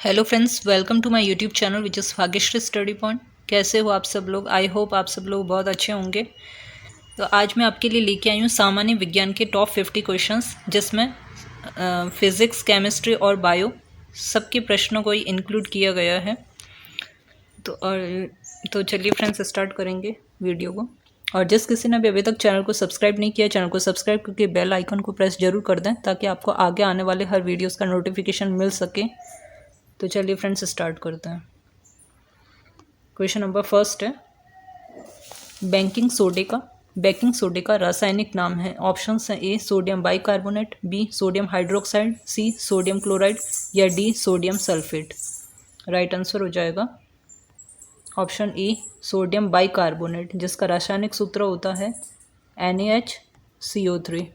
Hello friends, welcome to my YouTube channel which is Bhagyashree study point. कैसे हो आप सब लोग? आई होप आप सब लोग बहुत अच्छे होंगे। तो आज मैं आपके लिए लेके आई हूँ सामान्य विज्ञान के टॉप 50 क्वेश्चंस, जिसमें फिज़िक्स, केमिस्ट्री और बायो सबके प्रश्नों को ही इंक्लूड किया गया है। तो चलिए फ्रेंड्स, स्टार्ट करेंगे वीडियो को। और जिस किसी ने भी अभी तक चैनल को सब्सक्राइब नहीं किया, चैनल को सब्सक्राइब करके बेल आइकन को प्रेस जरूर कर दें, ताकि आपको आगे आने वाले हर वीडियोज़ का नोटिफिकेशन मिल सके। तो चलिए फ्रेंड्स, स्टार्ट करते हैं। क्वेश्चन नंबर फर्स्ट है, बेकिंग सोडे का रासायनिक नाम है। ऑप्शंस हैं A sodium bicarbonate, B sodium hydroxide, C sodium chloride या D sodium sulphate. Right answer हो जाएगा ऑप्शन ए सोडियम बाइकार्बोनेट, जिसका रासायनिक सूत्र होता है NaHCO3,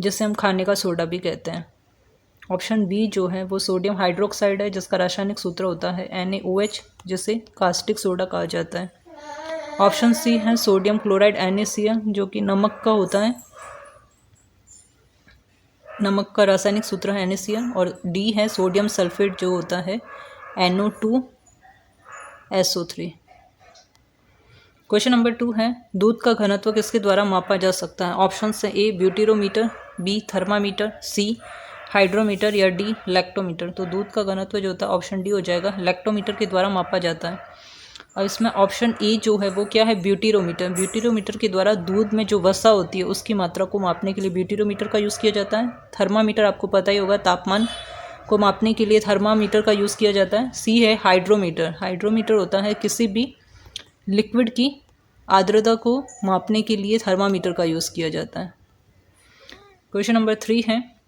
जिसे हम खाने का सोडा भी कहते हैं। ऑप्शन बी जो है वो सोडियम हाइड्रोक्साइड है, जिसका रासायनिक सूत्र होता है NaOH, जिसे कास्टिक सोडा कहा जाता है। ऑप्शन सी है सोडियम क्लोराइड NaCl, जो कि नमक का होता है, नमक का रासायनिक सूत्र है NaCl। और डी है सोडियम सल्फेट, जो होता है NO2SO3। क्वेश्चन नंबर 2 है, दूध का घनत्व किसके द्वारा मापा जा सकता है। ऑप्शन है ए ब्यूटीरोमीटर, बी थर्मामीटर, सी हाइड्रोमीटर या डी लैक्टोमीटर। तो दूध का घनत्व जो होता है ऑप्शन डी हो जाएगा, लैक्टोमीटर के द्वारा मापा जाता है। और इसमें ऑप्शन ए जो है वो क्या है, ब्यूटीरोमीटर। ब्यूटीरोमीटर के द्वारा दूध में जो वसा होती है उसकी मात्रा को मापने के लिए ब्यूटीरोमीटर का यूज़ किया जाता है। थर्मामीटर आपको पता ही होगा, तापमान को मापने के लिए थर्मामीटर का यूज़ किया जाता है। सी है हाइड्रोमीटर। हाइड्रोमीटर होता है किसी भी लिक्विड की आर्द्रता को मापने के लिए थर्मामीटर का यूज़ किया जाता है। क्वेश्चन नंबर 3 है,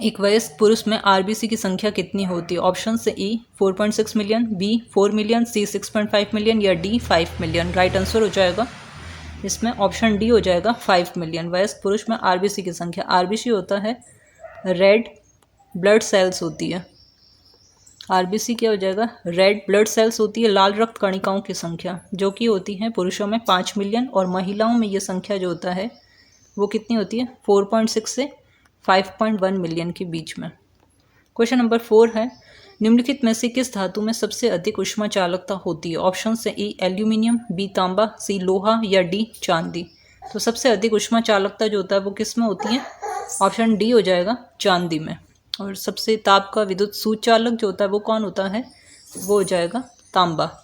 एक वयस्क पुरुष में आरबीसी की संख्या कितनी होती है। ऑप्शन से ई 4.6 मिलियन, बी 4 मिलियन, सी 6.5 मिलियन या डी 5 मिलियन। राइट आंसर हो जाएगा इसमें ऑप्शन डी हो जाएगा 5 मिलियन। वयस्क पुरुष में आरबीसी की संख्या, आरबीसी होता है रेड ब्लड सेल्स होती है। आरबीसी क्या हो जाएगा, रेड ब्लड सेल्स होती है, लाल रक्त कणिकाओं की संख्या, जो कि होती है पुरुषों में 5 मिलियन और महिलाओं में ये संख्या जो होता है वो कितनी होती है, 4.6 से 5.1 मिलियन के बीच में। क्वेश्चन नंबर 4 है, निम्नलिखित में से किस धातु में सबसे अधिक ऊष्मा चालकता होती है। ऑप्शन से ए एल्यूमिनियम, बी तांबा, सी लोहा या डी चांदी। तो सबसे अधिक ऊष्मा चालकता जो होता है वो किस में होती है, ऑप्शन डी हो जाएगा चांदी में। और सबसे ताप का विद्युत सूचालक जो होता है वो कौन होता है, वो हो जाएगा तांबा।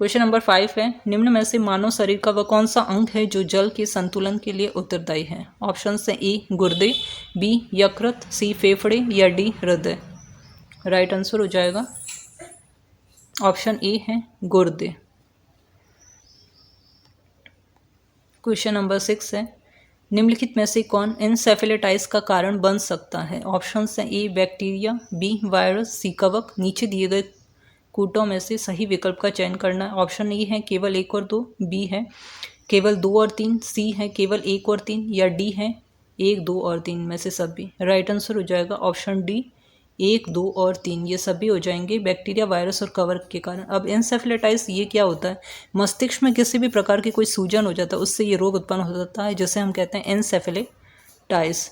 क्वेश्चन नंबर 5 है, निम्न में से मानव शरीर का वह कौन सा अंग है जो जल के संतुलन के लिए उत्तरदायी है। ऑप्शन से ए गुर्दे, बी यकृत, सी फेफड़े या डी हृदय। राइट आंसर हो जाएगा ऑप्शन ए है गुर्दे। क्वेश्चन नंबर 6 है, निम्नलिखित में से कौन एन्सेफेलाइटिस का कारण बन सकता है। ऑप्शन है ए बैक्टीरिया, बी वायरस, सी कवक। नीचे दिए गए कूटों में से सही विकल्प का चयन करना है। ऑप्शन ए है केवल 1 और 2, बी है केवल 2 और 3, सी है केवल 1 और 3 या डी है 1, 2 और 3 में से सभी। राइट आंसर हो जाएगा ऑप्शन डी 1, 2 और 3, ये सभी हो जाएंगे बैक्टीरिया, वायरस और कवक के कारण। अब एन्सेफेलाइटिस ये क्या होता है, मस्तिष्क में किसी भी प्रकार की कोई सूजन हो जाता है, उससे ये रोग उत्पन्न हो जाता है, जिसे हम कहते हैं एन्सेफेलाइटिस,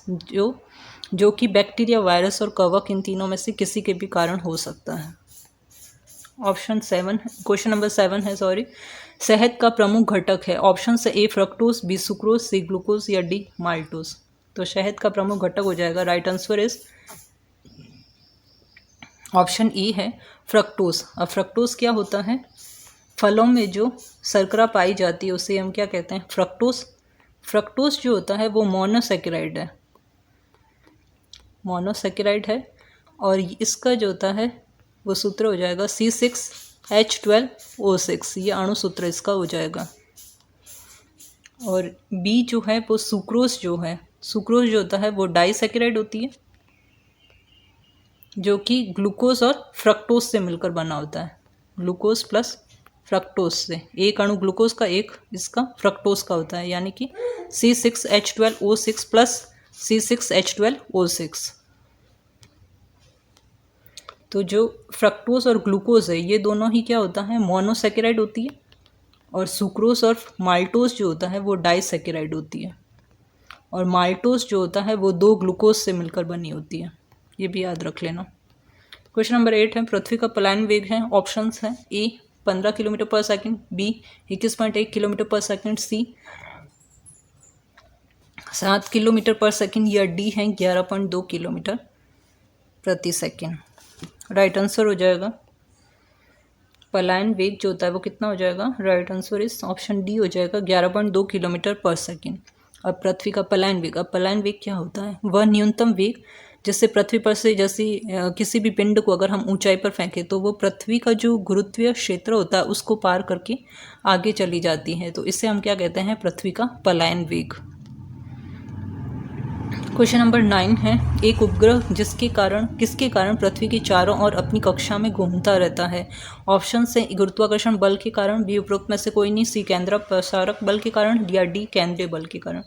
जो कि बैक्टीरिया, वायरस और कवक, इन तीनों में से किसी के भी कारण हो सकता है। ऑप्शन 7, क्वेश्चन नंबर 7 है, सॉरी, शहद का प्रमुख घटक है। ऑप्शन से A fructose, B sucrose, C glucose या डी माल्टोज। तो शहद का प्रमुख घटक हो जाएगा, right answer is option E है फ्रक्टोज। अब फ्रक्टोज क्या होता है, फलों में जो शर्करा पाई जाती है उसे हम क्या कहते हैं, फ्रक्टोज। फ्रक्टोज जो होता है वो मोनोसैकेराइड है, मोनोसैकेराइड है। और इसका जो होता है वो सूत्र हो जाएगा C6H12O6, ये अणु सूत्र इसका हो जाएगा। और बी जो है वो सुक्रोज जो है, सुक्रोज जो होता है वो डाइसैकेराइड होती है, जो कि ग्लूकोज और फ्रक्टोज से मिलकर बना होता है, ग्लूकोज प्लस फ्रक्टोज से। एक अणु ग्लूकोज का, एक इसका फ्रक्टोज का होता है, यानी कि C6H12O6 प्लस C6H12O6। तो जो फ्रक्टोज और ग्लूकोज है ये दोनों ही क्या होता है, मोनोसैकेराइड होती है। और सुक्रोज और माल्टोज जो होता है वो डाइसैकेराइड होती है। और माल्टोज जो होता है वो 2 ग्लूकोज से मिलकर बनी होती है। ये भी याद रख लेना। क्वेश्चन नंबर 8 है, पृथ्वी का पलायन वेग है। ऑप्शंस हैं ए 15 किलोमीटर पर सेकंड, बी 21.1 किलोमीटर पर सेकंड, सी 7 किलोमीटर पर सेकंड या डी है 11.2 किलोमीटर प्रति सेकंड। राइट आंसर हो जाएगा पलायन वेग जो होता है वो कितना हो जाएगा, राइट आंसर इस ऑप्शन डी हो जाएगा 11.2 किलोमीटर पर सेकंड। अब पृथ्वी का पलायन वेग, अब पलायन वेग क्या होता है, वह न्यूनतम वेग जिससे पृथ्वी पर से जैसे किसी भी पिंड को अगर हम ऊंचाई पर फेंकें तो वो पृथ्वी का जो गुरुत्वीय क्षेत्र होता है उसको पार करके आगे चली जाती है, तो इससे हम क्या कहते हैं, पृथ्वी का पलायन वेग। क्वेश्चन नंबर 9 है, एक उपग्रह किसके कारण पृथ्वी के चारों ओर अपनी कक्षा में घूमता रहता है। ऑप्शन से गुरुत्वाकर्षण बल के कारण, बी उपरोक्त में से कोई नहीं, सी केंद्रापसारक बल के कारण या डी केंद्रीय बल के कारण।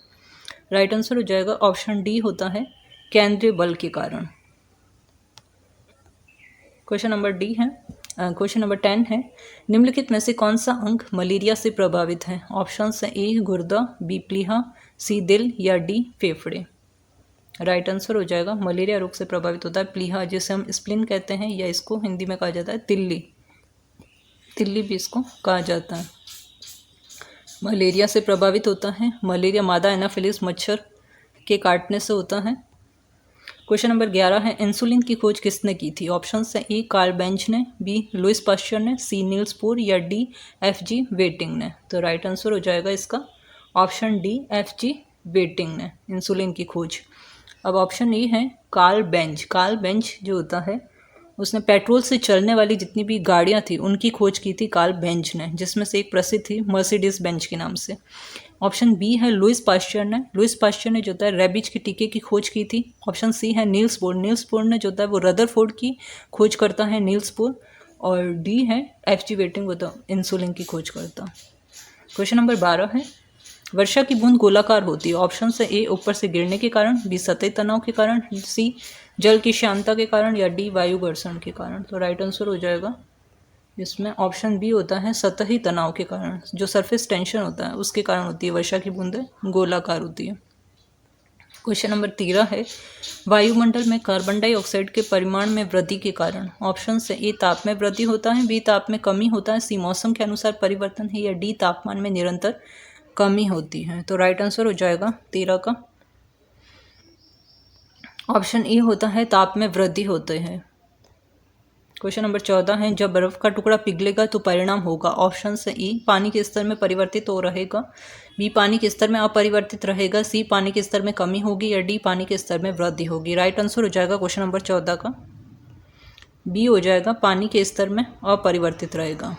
राइट आंसर हो जाएगा ऑप्शन डी होता है केंद्रीय बल के कारण। क्वेश्चन नंबर 10 है, निम्नलिखित में से कौन सा अंग मलेरिया से प्रभावित है। ऑप्शन है ए गुर्दा, बी प्लीहा, सी दिल या डी फेफड़े। राइट आंसर हो जाएगा मलेरिया रोग से प्रभावित होता है प्लीहा, जिसे हम स्प्लिन कहते हैं या इसको हिंदी में कहा जाता है तिल्ली भी इसको कहा जाता है। मलेरिया से प्रभावित होता है, मलेरिया मादा एनाफिलिस मच्छर के काटने से होता है। क्वेश्चन नंबर 11 है, इंसुलिन की खोज किसने की थी। ऑप्शन है ए कार्ल बेंच ने, बी लुइस पास्चर ने, सी नील्स बोर या डी एफ.जी. वेटिंग ने। तो राइट आंसर हो जाएगा इसका ऑप्शन डी एफ.जी. वेटिंग ने इंसुलिन की खोज। अब ऑप्शन ए है कार्ल बेंच जो होता है उसने पेट्रोल से चलने वाली जितनी भी गाड़ियां थी उनकी खोज की थी कार्ल बेंच ने, जिसमें से एक प्रसिद्ध थी मर्सिडीज बेंच के नाम से। ऑप्शन बी है लुइस पास्चर ने जो होता है रेबीज के टीके की खोज की थी। ऑप्शन सी है नील्स बोर ने जो होता है वो रदरफोर्ड की खोज करता है नील्स बोर। और डी है एफ.जी. वेटिंग होता इंसुलिन की खोज करता। क्वेश्चन नंबर 12 है, वर्षा की बूंद गोलाकार होती है। ऑप्शन से ए ऊपर से गिरने के कारण, बी सतही तनाव के कारण, सी जल की शांतता के कारण या डी वायु घर्षण के कारण। तो राइट आंसर हो जाएगा इसमें ऑप्शन बी होता है सतही तनाव के कारण, जो सरफेस टेंशन होता है उसके कारण होती है वर्षा की बूंदें गोलाकार होती है। क्वेश्चन नंबर 13 है, वायुमंडल में कार्बन डाइऑक्साइड के परिमाण में वृद्धि के कारण। ऑप्शन से ए ताप में वृद्धि होता है, बी ताप में कमी होता है, सी मौसम के अनुसार परिवर्तन है या डी तापमान में निरंतर कमी होती है। तो राइट आंसर हो जाएगा 13 का ऑप्शन ए होता है ताप में वृद्धि होते हैं। क्वेश्चन नंबर 14 है, जब बर्फ का टुकड़ा पिघलेगा तो परिणाम होगा। ऑप्शन से ई पानी के स्तर में परिवर्तित हो रहेगा, बी पानी के स्तर में अपरिवर्तित रहेगा, सी पानी के स्तर में कमी होगी या डी पानी के स्तर में वृद्धि होगी। राइट आंसर हो जाएगा क्वेश्चन नंबर 14 का बी हो जाएगा, पानी के स्तर में अपरिवर्तित रहेगा।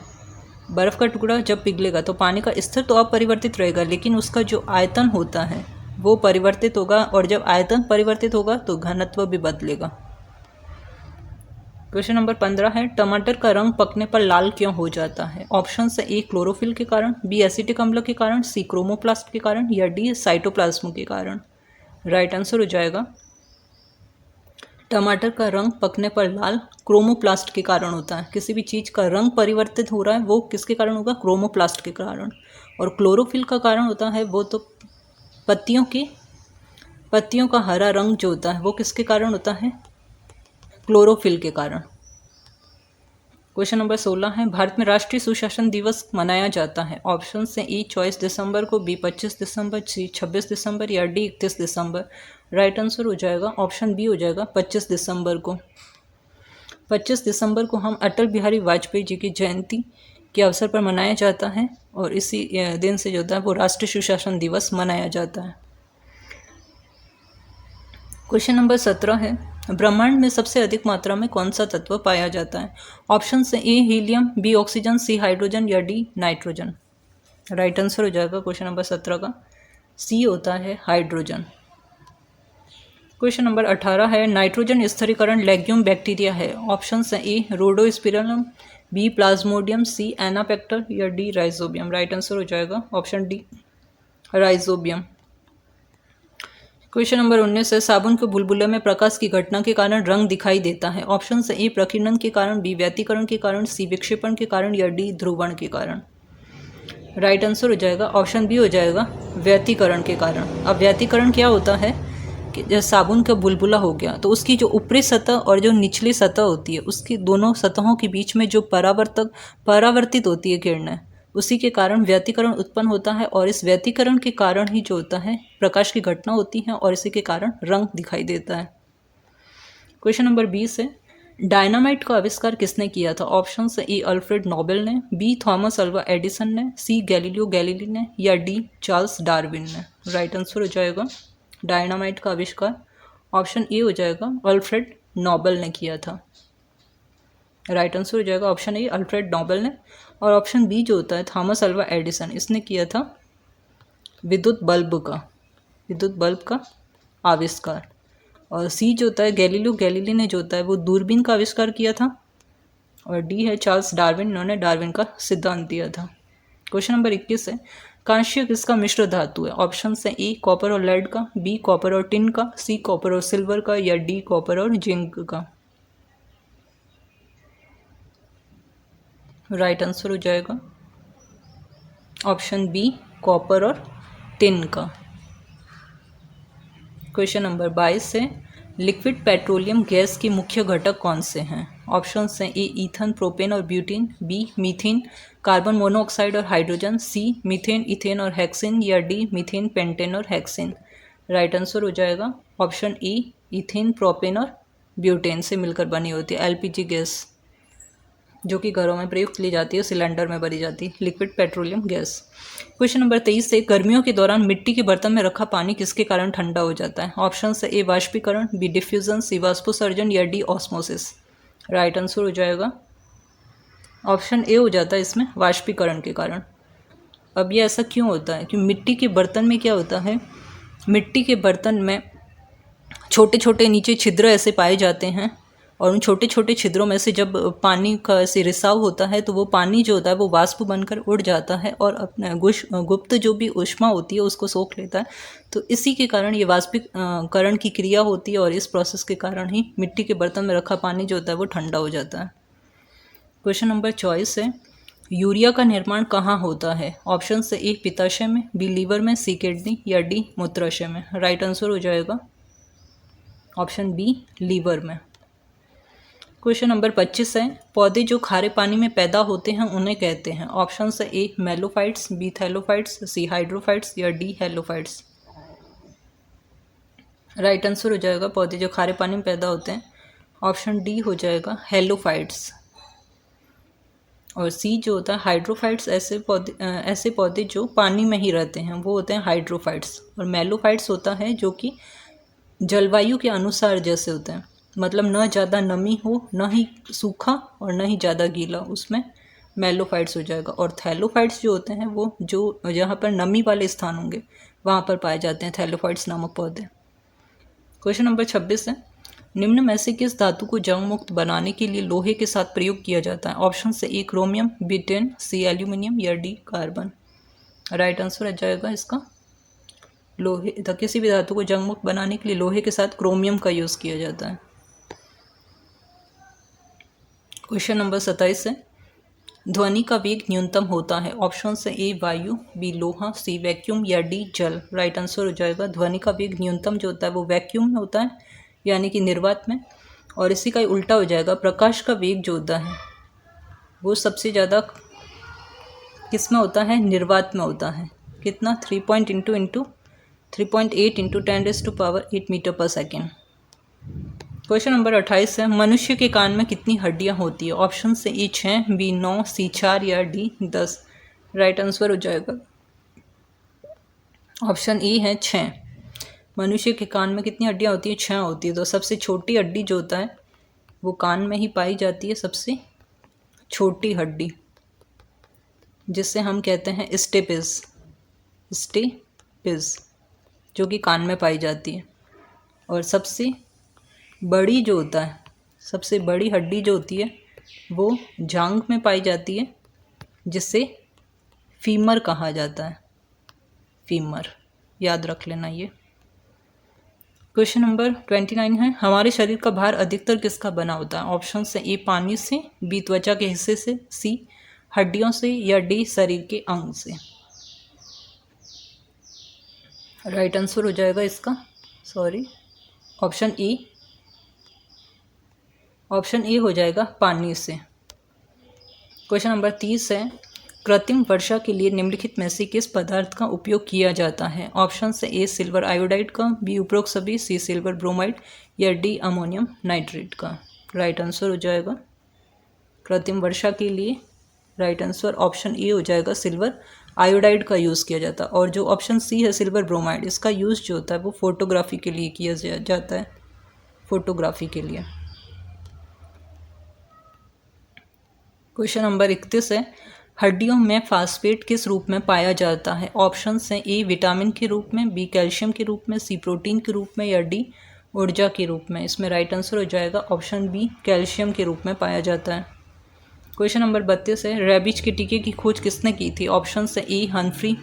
बर्फ का टुकड़ा जब पिघलेगा तो पानी का स्तर तो अपरिवर्तित रहेगा, लेकिन उसका जो आयतन होता है वो परिवर्तित होगा, और जब आयतन परिवर्तित होगा तो घनत्व भी बदलेगा। क्वेश्चन नंबर 15 है, टमाटर का रंग पकने पर लाल क्यों हो जाता है। ऑप्शन से ए क्लोरोफिल के कारण, बी एसिटिक अम्ल के कारण, सी क्रोमोप्लास्ट के कारण या डी साइटोप्लाज्म के कारण। राइट आंसर हो जाएगा टमाटर का रंग पकने पर लाल क्रोमोप्लास्ट के कारण होता है। किसी भी चीज़ का रंग परिवर्तित हो रहा है वो किसके कारण होगा, क्रोमोप्लास्ट के कारण। और क्लोरोफिल का कारण होता है वो तो पत्तियों का हरा रंग जो होता है वो किसके कारण होता है, क्लोरोफिल के कारण। क्वेश्चन नंबर 16 है, भारत में राष्ट्रीय सुशासन दिवस मनाया जाता है। ऑप्शन से ई 24 दिसंबर को, बी 25 दिसंबर, सी 26 दिसंबर या डी 31 दिसंबर। राइट आंसर हो जाएगा ऑप्शन बी हो जाएगा 25 दिसंबर को। 25 दिसंबर को हम अटल बिहारी वाजपेयी जी की जयंती के अवसर पर मनाया जाता है, और इसी दिन से जो होता है वो राष्ट्रीय सुशासन दिवस मनाया जाता है। क्वेश्चन नंबर 17 है, ब्रह्मांड में सबसे अधिक मात्रा में कौन सा तत्व पाया जाता है। ऑप्शन से ए helium, B oxygen, C hydrogen या डी नाइट्रोजन। राइट आंसर हो जाएगा क्वेश्चन नंबर 17 का सी होता है हाइड्रोजन। क्वेश्चन नंबर 18 है, नाइट्रोजन स्थिरीकरण लेग्यूम बैक्टीरिया है। ऑप्शन है ए रोडोस्पिरम, बी प्लाज्मोडियम, सी एनापेक्टर या डी राइजोबियम। राइट आंसर हो जाएगा option D rhizobium. Question number 19 है, साबुन के बुलबुले में प्रकाश की घटना के कारण रंग दिखाई देता है। ऑप्शन से ए प्रकीर्णन के कारण, बी व्यतिकरण के कारण, सी विक्षेपण के कारण या डी ध्रुवण के कारण। राइट आंसर हो जाएगा ऑप्शन बी हो जाएगा व्यतिकरण के कारण। अब व्यतिकरण क्या होता है जैसे साबुन का बुलबुला हो गया, तो उसकी जो ऊपरी सतह और जो निचली सतह होती है, उसकी दोनों सतहों के बीच में जो परावर्तित होती है किरणें, उसी के कारण व्यतिकरण उत्पन्न होता है, और इस व्यतिकरण के कारण ही जो होता है प्रकाश की घटना होती है, और इसी के कारण रंग दिखाई देता है। क्वेश्चन नंबर 20 है, डायनामाइट का आविष्कार किसने किया था? ऑप्शन है ए अल्फ्रेड नोबेल ने, बी थॉमस अल्वा एडिसन ने, सी गैलीलियो गैलीली ने, या डी चार्ल्स डार्विन ने। राइट आंसर हो जाएगा डायनामाइट का आविष्कार ऑप्शन ए हो जाएगा अल्फ्रेड नोबेल ने किया था। राइट आंसर हो जाएगा ऑप्शन ए अल्फ्रेड नोबेल ने। और ऑप्शन बी जो होता है थॉमस अल्वा एडिसन, इसने किया था विद्युत बल्ब का आविष्कार। और सी जो होता है गैलीलियो गैलीली ने जो होता है वो दूरबीन का आविष्कार किया था। और डी है चार्ल्स डार्विन, इन्होंने डार्विन का सिद्धांत दिया था। क्वेश्चन नंबर 21 है, कांस्य किसका मिश्र धातु है? ऑप्शन है ए कॉपर और लेड का, बी कॉपर और टिन का, सी कॉपर और सिल्वर का, या डी कॉपर और जिंक का। राइट आंसर हो जाएगा ऑप्शन बी कॉपर और टिन का। क्वेश्चन नंबर 22 है, लिक्विड पेट्रोलियम गैस के मुख्य घटक कौन से हैं? ऑप्शन हैं ए ईथन, प्रोपेन और butene, B methane, carbon monoxide और हाइड्रोजन, सी मीथेन, इथेन और हेक्सेन, या डी मीथेन, पेंटेन और हेक्सेन। राइट आंसर हो जाएगा ऑप्शन ए इथेन, प्रोपेन और ब्यूटेन से मिलकर बनी होती है एलपीजी गैस, जो कि घरों में प्रयुक्त ली जाती है, सिलेंडर में भरी जाती है, liquid petroleum gas. Question number 23 से, गर्मियों के दौरान मिट्टी के बर्तन में रखा पानी किसके कारण ठंडा हो जाता है? ऑप्शन है ए वाष्पीकरण, बी डिफ्यूजन, सी वाष्पोसर्जन, या डी ऑस्मोसिस। राइट आंसर हो जाएगा ऑप्शन ए हो जाता है इसमें वाष्पीकरण के कारण। अब ये ऐसा क्यों होता है? कि मिट्टी के बर्तन में क्या होता है, मिट्टी के बर्तन में छोटे छोटे नीचे छिद्र ऐसे पाए जाते हैं, और उन छोटे छोटे छिद्रों में से जब पानी का ऐसे रिसाव होता है तो वो पानी जो होता है वो वाष्प बनकर उड़ जाता है और अपने गुप्त जो भी ऊष्मा होती है उसको सोख लेता है। तो इसी के कारण ये वाष्पीकरण की क्रिया होती है, और इस प्रोसेस के कारण ही मिट्टी के बर्तन में रखा पानी जो होता है वो ठंडा हो जाता है। क्वेश्चन नंबर 24 है, यूरिया का निर्माण कहाँ होता है? ऑप्शन से ए पित्ताशय में, बी लीवर में, सी किडनी, या डी मूत्राशय में। राइट आंसर हो जाएगा ऑप्शन बी लीवर में। क्वेश्चन नंबर 25 है, पौधे जो खारे पानी में पैदा होते हैं उन्हें कहते हैं? ऑप्शन है ए मेलोफाइट्स, बी थैलोफाइट्स, सी हाइड्रोफाइट्स, या डी हेलोफाइट्स। राइट आंसर हो जाएगा पौधे जो खारे पानी में पैदा होते हैं ऑप्शन डी हो जाएगा हेलोफाइट्स। और सी जो होता है हाइड्रोफाइट्स, ऐसे पौधे जो पानी में ही रहते हैं वो होते हैं हाइड्रोफाइट्स। और मेलोफाइट्स होता है जो कि जलवायु के अनुसार जैसे होते हैं, मतलब न ज़्यादा नमी हो, न ही सूखा और न ही ज़्यादा गीला, उसमें मेलोफाइट्स हो जाएगा। और थैलोफाइट्स जो होते हैं वो जो जहाँ पर नमी वाले स्थान होंगे वहाँ पर पाए जाते हैं थैलोफाइट्स नामक पौधे। क्वेश्चन नंबर 26 है, निम्न में से किस धातु को जंग मुक्त बनाने के लिए लोहे के साथ प्रयोग किया जाता है? ऑप्शन से ए क्रोमियम, बी टिन, सी एल्यूमिनियम, या डी कार्बन। राइट आंसर आ जाएगा इसका लोहे, किसी भी धातु को जंग मुक्त बनाने के लिए लोहे के साथ क्रोमियम का यूज़ किया जाता है। क्वेश्चन नंबर 27 है, ध्वनि का वेग न्यूनतम होता है? ऑप्शन से ए वायु, बी लोहा, सी वैक्यूम, या डी जल। राइट आंसर हो जाएगा ध्वनि का वेग न्यूनतम जो होता है वो वैक्यूम में होता है, यानी कि निर्वात में। और इसी का उल्टा हो जाएगा, प्रकाश का वेग जो होता है वो सबसे ज़्यादा किस में होता है? निर्वात में होता है। कितना? 3.8 इंटू 10⁸ मीटर पर सेकेंड। क्वेश्चन नंबर 28 है, मनुष्य के कान में कितनी हड्डियां होती है? ऑप्शन से ए 6, बी 9, सी 4, या डी 10। राइट आंसर हो जाएगा ऑप्शन ए है 6। मनुष्य के कान में कितनी हड्डियां होती है? 6 होती है। तो सबसे छोटी हड्डी जो होता है वो कान में ही पाई जाती है, सबसे छोटी हड्डी, जिससे हम कहते हैं स्टेपिस, जो कि कान में पाई जाती है। और सबसे बड़ी जो होता है, सबसे बड़ी हड्डी जो होती है वो जांघ में पाई जाती है, जिसे फीमर कहा जाता है। फीमर याद रख लेना ये। क्वेश्चन नंबर 29 है, हमारे शरीर का भार अधिकतर किसका बना होता है? ऑप्शन से ए पानी से, बी त्वचा के हिस्से से, सी हड्डियों से, या डी शरीर के अंग से। राइट आंसर हो जाएगा इसका ऑप्शन ए हो जाएगा पानी से। क्वेश्चन नंबर 30 है, कृत्रिम वर्षा के लिए निम्नलिखित में से किस पदार्थ का उपयोग किया जाता है? ऑप्शन से ए सिल्वर आयोडाइड का, बी उपरोक्त सभी, सी सिल्वर ब्रोमाइड या डी अमोनियम नाइट्रेट का। राइट आंसर हो जाएगा कृत्रिम वर्षा के लिए राइट आंसर ऑप्शन ए हो जाएगा, सिल्वर आयोडाइड का यूज़ किया जाता है। और जो ऑप्शन सी है सिल्वर ब्रोमाइड, इसका यूज़ जो होता है वो फोटोग्राफी के लिए किया जाता है, फोटोग्राफी के लिए। क्वेश्चन नंबर 31 है, हड्डियों में फास्फेट किस रूप में पाया जाता है? ऑप्शन हैं ए विटामिन के रूप में, बी कैल्शियम के रूप में, सी प्रोटीन के रूप में या डी ऊर्जा के रूप में। इसमें राइट आंसर हो जाएगा ऑप्शन बी, कैल्शियम के रूप में पाया जाता है। क्वेश्चन नंबर 32 है, रेबीज के टीके की खोज किसने की थी? ऑप्शन है ए हम्फ्री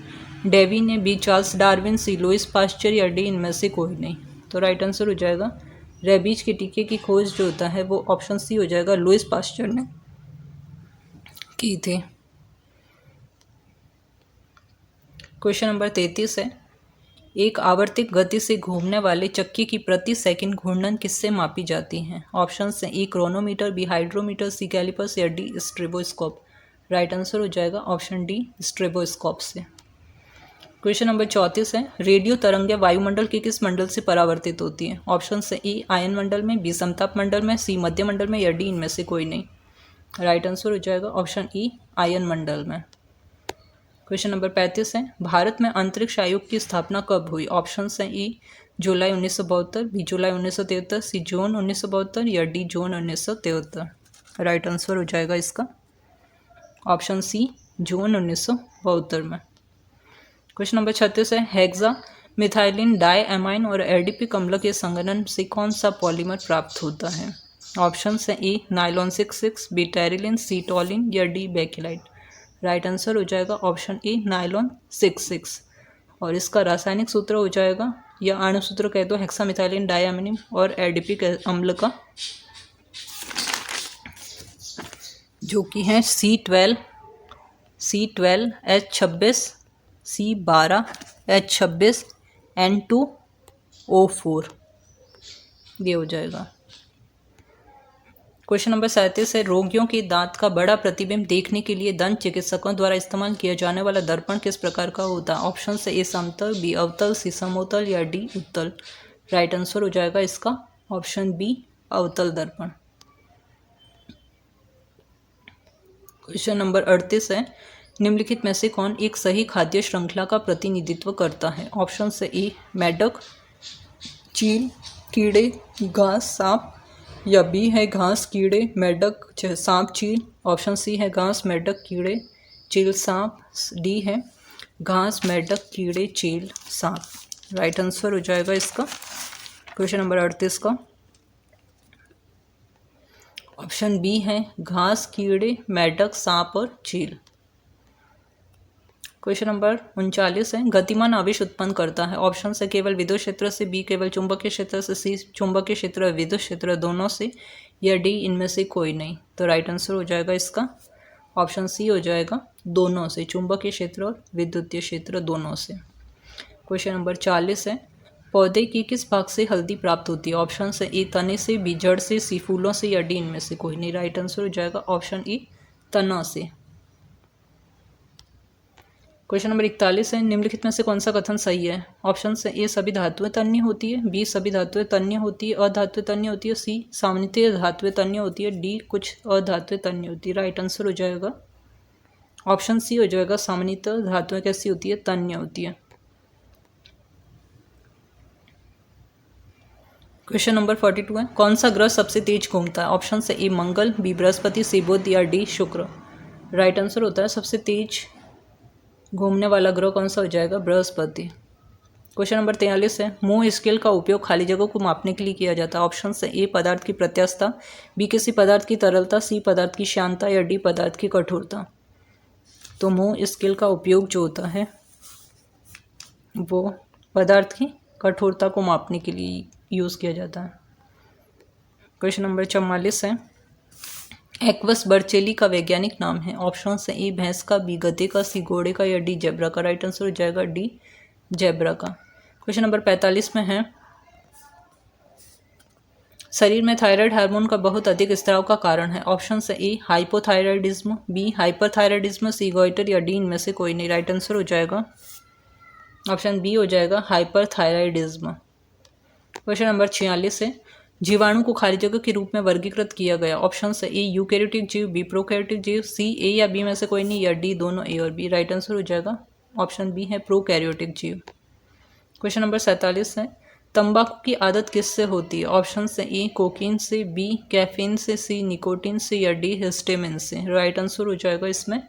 डेवी ने, बी चार्ल्स डार्विन, सी लुइस पास्चर या डी इनमें से कोई नहीं। तो राइट आंसर हो जाएगा रेबीज के टीके की खोज जो होता है वो ऑप्शन सी हो जाएगा, लुइस पास्चर ने की थी। क्वेश्चन नंबर 33 है, एक आवर्तित गति से घूमने वाले चक्के की प्रति सेकंड घूर्णन किससे मापी जाती है? ऑप्शन हैं ए क्रोनोमीटर, बी हाइड्रोमीटर, सी कैलिपर्स या डी स्ट्रेबोस्कोप। राइट आंसर हो जाएगा ऑप्शन डी, स्ट्रेबोस्कोप से। क्वेश्चन नंबर 34 है, रेडियो तरंगें वायुमंडल के किस मंडल से परावर्तित होती हैं? ऑप्शन हैं ए आयन मंडल में, बी समताप मंडल में, सी मध्य मंडल में या डी इनमें से कोई नहीं। राइट आंसर हो जाएगा ऑप्शन ई, आयन मंडल में। क्वेश्चन नंबर 35 है, भारत में अंतरिक्ष आयोग की स्थापना कब हुई? ऑप्शन हैं ई जुलाई 1972, बी जुलाई 1973, सी जून 1972 या डी जून 1973। राइट आंसर हो जाएगा इसका ऑप्शन सी, जून 1972 में। क्वेश्चन नंबर 36 है, हेक्सा मिथाइलिन डायएमाइन और एडीपी अम्ल के संघनन से कौन सा पॉलीमर प्राप्त होता है? ऑप्शन हैं ए नाइलॉन 66, बी टेरिलिन, सी टॉलिन या डी बेकेलाइट। राइट आंसर हो जाएगा ऑप्शन ए नाइलॉन 66। और इसका रासायनिक सूत्र हो जाएगा या अणु सूत्र कह दो हेक्सामिथाइलिन डायएमाइन और एडीपी अम्ल का, जो कि है C12H26 C12H26 N2O4, ये हो जाएगा। क्वेश्चन नंबर 37 है, रोगियों के दांत का बड़ा प्रतिबिंब देखने के लिए दंत चिकित्सकों द्वारा इस्तेमाल किया जाने वाला दर्पण किस प्रकार का होता है? ऑप्शन से ए समतल, बी अवतल, सी समोतल या डी उत्तल। राइट आंसर हो जाएगा इसका ऑप्शन बी, अवतल दर्पण। क्वेश्चन नंबर 38 है, निम्नलिखित में से कौन एक सही खाद्य श्रृंखला का प्रतिनिधित्व करता है? ऑप्शन से ए मेढक, चील, कीड़े, घास, सांप या बी है घास, कीड़े, मेढक, सांप, चील। ऑप्शन सी है घास, मेढक, कीड़े, चील, सांप। डी है घास, मेढक, कीड़े, चील, सांप। राइट आंसर हो जाएगा इसका क्वेश्चन नंबर 38 का ऑप्शन बी है घास, कीड़े, मेढक, सांप और चील। क्वेश्चन नंबर 39 है, गतिमान आवेश उत्पन्न करता है? ऑप्शन से केवल विद्युत क्षेत्र से, बी केवल चुंबकीय क्षेत्र से, सी चुंबकीय क्षेत्र और विद्युत क्षेत्र दोनों से या डी इनमें से कोई नहीं। तो राइट आंसर हो जाएगा इसका ऑप्शन सी हो जाएगा, दोनों से, चुंबकीय क्षेत्र और विद्युतीय क्षेत्र दोनों से। क्वेश्चन नंबर 40 है, पौधे की किस भाग से हल्दी प्राप्त होती है? ऑप्शन से ए तने से, बी जड़ से, सी फूलों से या डी इनमें से कोई नहीं। राइट आंसर हो जाएगा ऑप्शन ई, तना से। क्वेश्चन नंबर 41 है, निम्नलिखित में से कौन सा कथन सही है? ऑप्शन से ए सभी धातुएं तन्य होती है, बी सभी धातुएं तन्य होती है, अधातुएं तन्य होती है, सी सामान्यतः धातुएं तन्य होती है, डी कुछ अधातुएं तन्य होती है। राइट आंसर हो जाएगा ऑप्शन सी हो जाएगा, सामान्यतः धातुएं कैसी होती है, तन्य होती है। क्वेश्चन नंबर 42 है, कौन सा ग्रह सबसे तेज घूमता है? ऑप्शन से ए मंगल, बी बृहस्पति, सी बुध या डी शुक्र। राइट आंसर होता है सबसे तेज घूमने वाला ग्रह कौन सा हो जाएगा, बृहस्पति। क्वेश्चन नंबर 43 है, मोह स्केल का उपयोग खाली जगह को मापने के लिए किया जाता है? ऑप्शन से ए पदार्थ की प्रत्यास्थता, बी किसी पदार्थ की तरलता, सी पदार्थ की श्यानता या डी पदार्थ की कठोरता। तो मोह स्केल का उपयोग जो होता है वो पदार्थ की कठोरता को मापने के लिए यूज़ किया जाता है। क्वेश्चन नंबर 44 है, एक्वस बर्चेली का वैज्ञानिक नाम है? ऑप्शन से ए भैंस का, बी गधे का, सी घोड़े का या डी जेब्रा का। राइट आंसर हो जाएगा डी जेब्रा का। क्वेश्चन नंबर 45 में है, शरीर में थायराइड हार्मोन का बहुत अधिक स्त्राव का कारण है। ऑप्शन है ए हाइपोथायराइडिज्म, बी हाइपरथायराइडिज्म, सी गॉइटर या डी इनमें से कोई नहीं। राइट आंसर हो जाएगा ऑप्शन बी हो जाएगा हाइपरथायराइडिज्म। क्वेश्चन नंबर 46 है जीवाणु को खाली जगह के रूप में वर्गीकृत किया गया। ऑप्शन है ए यूकैरियोटिक जीव, बी प्रोकैरियोटिक जीव, सी ए या बी में से कोई नहीं या डी दोनों ए और बी। राइट आंसर हो जाएगा ऑप्शन बी है प्रोकैरियोटिक जीव। क्वेश्चन नंबर 47 है तंबाकू की आदत किससे होती है। ऑप्शन से ए कोकीन से, बी कैफीन से, सी निकोटीन से या डी हिस्टामिन से। राइट आंसर हो जाएगा इसमें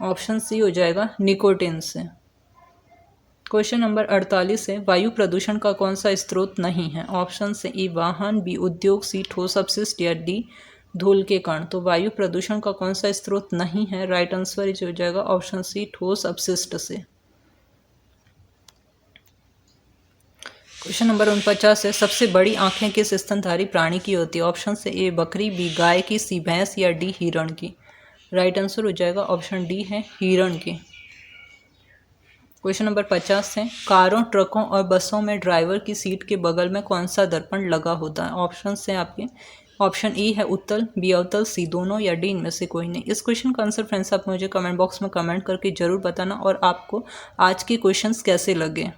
ऑप्शन सी हो जाएगा निकोटीन से। क्वेश्चन नंबर 48 है वायु प्रदूषण का कौन सा स्रोत नहीं है। ऑप्शन से ए वाहन, बी उद्योग, सी ठोस अपशिष्ट या डी धूल के कण। तो वायु प्रदूषण का कौन सा स्रोत नहीं है। राइट आंसर हो जाएगा ऑप्शन सी ठोस अपशिष्ट से। क्वेश्चन नंबर 49 है सबसे बड़ी आंखें किस स्तनधारी प्राणी की होती है। ऑप्शन से ए बकरी, बी गाय की, सी भैंस या डी हिरण की। राइट आंसर हो जाएगा ऑप्शन डी है हिरण की। क्वेश्चन नंबर 50 है कारों, ट्रकों और बसों में ड्राइवर की सीट के बगल में कौन सा दर्पण लगा होता है। ऑप्शन से आपके ऑप्शन ए है उत्तल, बी अवतल, सी दोनों या डी इनमें से कोई नहीं। इस क्वेश्चन का आंसर फ्रेंड्स आप मुझे कमेंट बॉक्स में कमेंट करके जरूर बताना और आपको आज के क्वेश्चंस कैसे लगे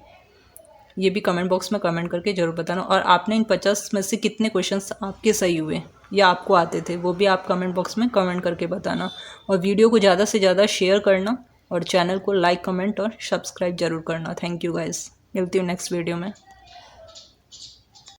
ये भी कमेंट बॉक्स में कमेंट करके जरूर बताना। और आपने इन 50 में से कितने क्वेश्चंस आपके सही हुए या आपको आते थे वो भी आप कमेंट बॉक्स में कमेंट करके बताना। और वीडियो को ज़्यादा से ज़्यादा शेयर करना और चैनल को लाइक, कमेंट और सब्सक्राइब जरूर करना। थैंक यू गाइस, मिलती हूँ नेक्स्ट वीडियो में।